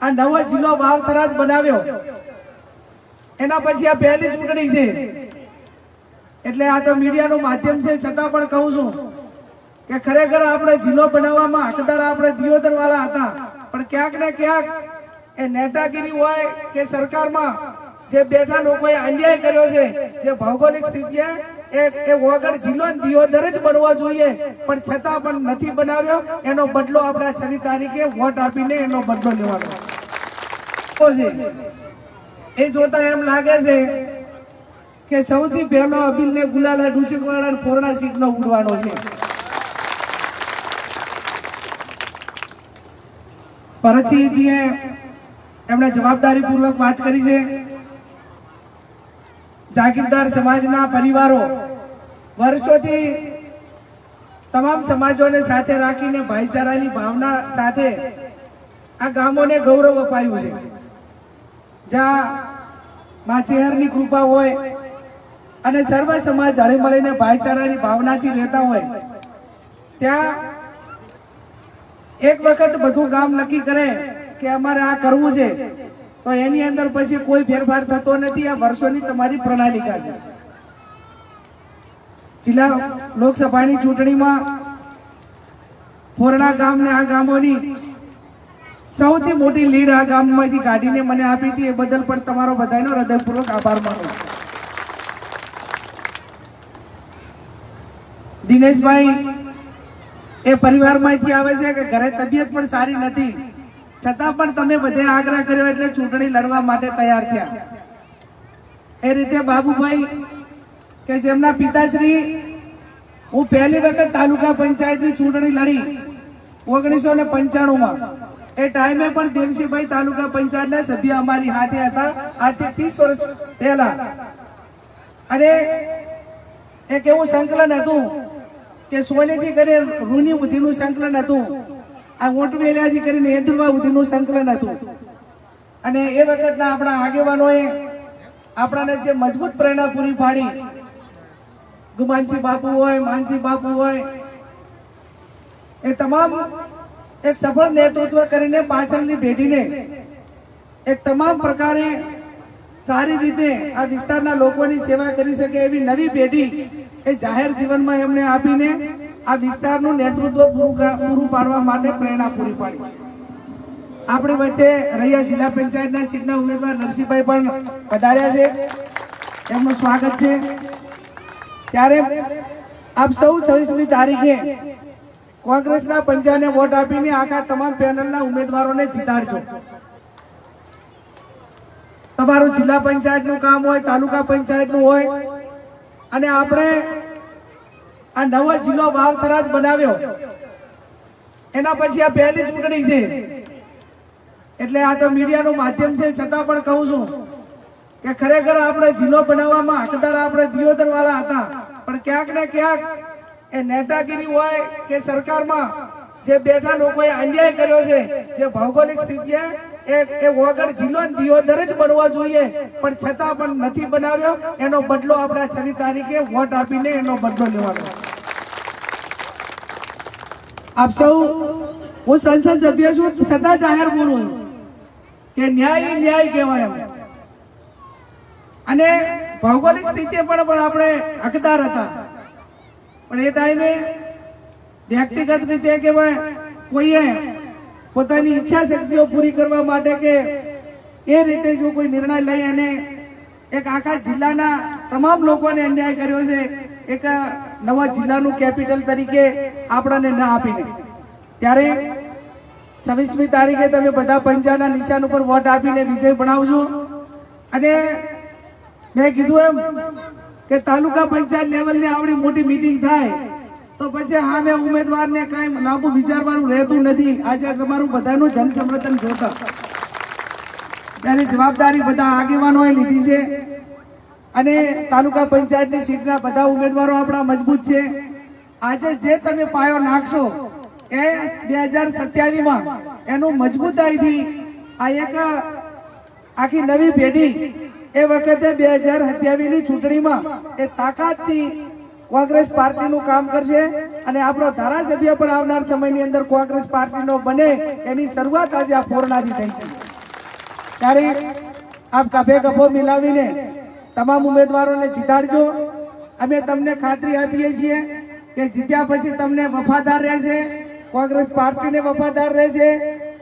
આ નવો જિલ્લો વાવ-થરાદ બનાવ્યો એના પછી આ પહેલી ચૂંટણી છે એટલે આ તો મીડિયાનું માધ્યમ છે છતાં પણ કહું છું કે ખરેખર આપણે જિલ્લો બનાવવામાં હકદાર આપણે દિયોદર વાળા હતા પણ ક્યાંક ને ક્યાંક એ નેતાગીરી હોય કે સરકારમાં જે બેઠા લોકોએ અન્યાય કર્યો છે જે ભૌગોલિક સ્થિતિએ એ વગર જિલ્લો દિયોદર જ બનવો જોઈએ પણ છતાં પણ નથી બનાવ્યો એનો બદલો આપણે 6 તારીખે વોટ આપીને એનો બદલો લેવાનો છે। એ જોતા એમ લાગે છે કે સૌથી પહેલો અબિલને ગુલાલા ડુચકવાળા ફોરણા સીટનો ઉડવાનો છે પરચીજીએ એમણે જવાબદારી પૂર્વક વાત કરી છે। જાગીરદાર સમાજના પરિવારો વર્ષોથી તમામ સમાજોને સાથે રાખીને ભાઈચારાની ભાવના સાથે આ ગામોને ગૌરવ અપાયું છે જ્યાં માં ચેહરની કૃપા હોય અને સર્વ સમાજ હળી મળીને ભાઈચારાની ભાવનાથી રહેતા હોય ત્યાં એક વખત બધું ગામ નક્કી કરે કે અમારે આ કરવું છે તો એની અંદર પછી કોઈ ફેરફાર થતો નથી। આ વર્ષોની તમારી પ્રણાલિકા છે। જિલ્લા લોકસભાની ચૂંટણીમાં ફોરણા ગામને આ ગામોની સૌથી મોટી લીડ આ ગામમાંથી કાઢીને મને આપી હતી એ બદલ પણ તમારો બધાનો હૃદયપૂર્વક આભાર માનું છું। દિનેશભાઈ એ પરિવારમાંથી આવે છે કે ઘરે તબિયત પણ સારી નથી છતાં પણ તમે બધે આગ્રહ કર્યો એટલે ચૂંટણી લડવા માટે તૈયાર થયા। એ રીતે બાબુભાઈ કે જેમના પિતાશ્રી હું પહેલી વખત તાલુકા પંચાયતની ચૂંટણી લડી 1995 એ ટાઈમે પણ દેવસીભાઈ તાલુકા પંચાયતના સભ્ય અમારી હાથે હતા આજથી 30 વર્ષ પહેલા અને એક એવું સંકલન હતું કે સોનેથી કરીને રૂની સુધીનું સંકલન હતું આ મોટવેલિયાથી કરીને એદુરવા સુધીનું સંકલન હતું અને એ વખતના આપણા આગેવાનોએ આપણાને જે મજબૂત પ્રેરણા પૂરી પાડી ગુમાનસિંહ બાપુ હોય માનસિંહ બાપુ હોય એ તમામ એક સફળ નેતૃત્વ કરીને પાછળની પેઢીને એક તમામ પ્રકારે સારી રીતે આ વિસ્તારના લોકોની સેવા કરી શકે એવી નવી પેઢી એ જાહેર જીવનમાં એમને આપીને આ વિસ્તારનું નેતૃત્વ પૂરું પાડવા માટે પ્રેરણા પૂરી પાડી। આપણી વચ્ચે રૈયા જિલ્લા પંચાયતના સીટના ઉમેદવાર નરસિંહભાઈ પણ પધાર્યા છે એમનું સ્વાગત છે। ત્યારે આપ સૌ 26મી તારીખે કોંગ્રેસના પંજાને વોટ આપીને આખા તમામ પેનલના ઉમેદવારોને જીતાડજો। તમારું જિલ્લા પંચાયતનું કામ હોય તાલુકા પંચાયતનું હોય અને આપણે આ નવો જિલ્લો વાવ-થરાદ બનાવ્યો એના પછી આ પહેલી ચૂંટણી છે એટલે આ તો મીડિયાનું માધ્યમ છે છતાં પણ કહું છું કે ખરેખર આપણે જિલ્લો બનાવવામાં હકદાર આપણે દિયોદર વાળા હતા પણ ક્યાંક ને ક્યાંક એ નેતાગીરી હોય કે સરકારમાં જે બેઠા લોકોએ અન્યાય કર્યો છે જે ભૌગોલિક સ્થિતિએ એ વગર જિલ્લો દિયોદર જ બનવો જોઈએ પણ છતાં પણ નથી બનાવ્યો એનો બદલો આપણે 6 તારીખે વોટ આપીને એનો બદલો લેવાનો। આપ સૌ હું સંસદ સભ્ય છું છતાં જાહેર બોલું કે ન્યાય ન્યાય કહેવાય એમ અને ભૌગોલિક સ્થિતિએ પણ આપણે હકદાર હતા પણ એ ટાઈમે વ્યક્તિગત રીતે કે કોઈએ પોતાની ઈચ્છા શક્તિઓ પૂરી કરવા માટે કે એ રીતે જો કોઈ નિર્ણય લઈ અને એક આખા જિલ્લાના તમામ લોકોને અન્યાય કર્યો છે એક નવા જિલ્લાનું કેપિટલ તરીકે આપણને ના આપીને ત્યારે 26મી તારીખે તમે બધા પંજાના નિશાન ઉપર વોટ આપીને વિજય બનાવજો। અને મેં કીધું એમ કે તાલુકા પંચાયત લેવલની આવડી મોટી મીટિંગ થાય તો પછી હા મેં ઉમેદવારને કાંઈ લાંબુ વિચારવાનું રહેતું નથી। આજે તમારું બધાનું જનસમર્થન જોતા તેની જવાબદારી બધા આગેવાનોએ લીધી છે અને તાલુકા પંચાયતની સીટના બધા ઉમેદવારો આપણા મજબૂત છે। આજે જે તમે પાયો નાખશો એ 2027માં એનું મજબૂતાઈથી આ એક આખી નવી પેઢી એ વખતે 2027ની ચૂંટણીમાં એ તાકાતથી કોંગ્રેસ પાર્ટીનું કામ કરશે અને આપણો ધારાસભ્ય પણ આવનાર સમયની અંદર કોંગ્રેસ પાર્ટીનો બને એની શરૂઆત આજે આ ફોરણાથી થઈ છે। ત્યારે આપ કભે કભો મિલાવીને તમામ ઉમેદવારોને જીતાડજો. અમે તમને ખાતરી આપીએ છીએ કે જીત્યા પછી તમને વફાદાર રહેશે, કોંગ્રેસ પાર્ટીને વફાદાર રહેશે,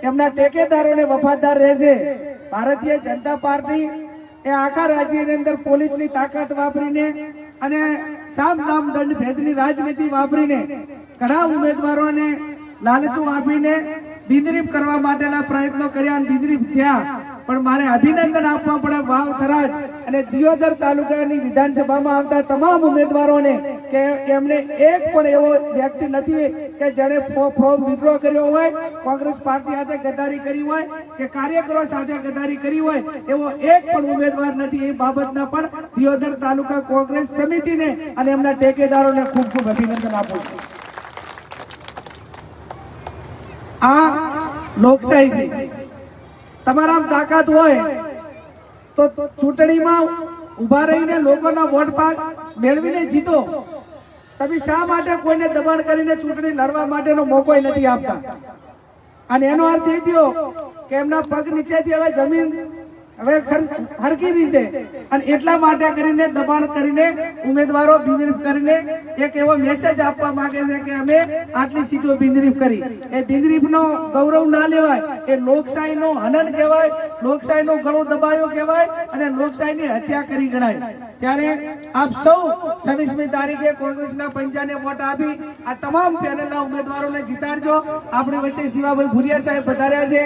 એમના ટેકેદારોને વફાદાર રહેશે. ભારતીય જનતા પાર્ટી એ આખા રાજ્યની અંદર પોલીસની તાકાત વાપરીને અને સામ દામ દંડ ભેદની રાજનીતિ વાપરીને ઘણા ઉમેદવારોને લાલચો આપીને બિનરીફ કરવા માટેના પ્રયત્નો કર્યા અને બિનરીફ થયા. પણ મારે અભિનંદન આપવા પડે વાવ થરાદ અને દિયોદર તાલુકાની વિધાનસભામાં આવતા તમામ ઉમેદવારોને કે એમને એક પણ એવો વ્યક્તિ નથી કે જેણે ફોર્મ વિડ્રો કર્યો હોય, કોંગ્રેસ પાર્ટી સાથે ગદ્દારી કરી હોય કે કાર્યકરો સાથે ગદ્દારી કરી હોય એવો એક પણ ઉમેદવાર નથી. એ બાબતના પણ દિયોદર તાલુકા કોંગ્રેસ સમિતિને અને એમના ટેકેદારોને ખૂબ ખૂબ અભિનંદન આપું છું. આ લોકશાહી છે. તમારામાં તાકાત હોય તો ચૂંટણીમાં ઉભા રહીને લોકોના વોટ મેળવીને જીતો. તમે શા માટે કોઈને દબાણ કરીને ચૂંટણી લડવા માટેનો મોકો નથી આપતા? અને એનો અર્થ એ થયો કે એમના પગ નીચેથી હવે જમીન હવે હરકી રહી છે અને એટલા માટે કરીને દબાણ કરીને ઉમેદવારો બિનરીફ કરીને એક એવો મેસેજ આપવા માંગે છે કે અમે આટલી સીટો બિનરીફ કરી. એ બિનરીફનો ગૌરવ ના લેવાય. એ લોકશાહીનો હનન કહેવાય, લોકશાહીનો ગળો દબાયો કહેવાય અને લોકશાહીની હત્યા કરી ગણાય. ત્યારે આપ સૌ 26મી તારીખે કોંગ્રેસના પંજાને વોટ આપી આ તમામ પેનલના ઉમેદવારોને જીતાડજો. આપણી વચ્ચે શિવાભાઈ ભુરિયા સાહેબ પધાર્યા છે.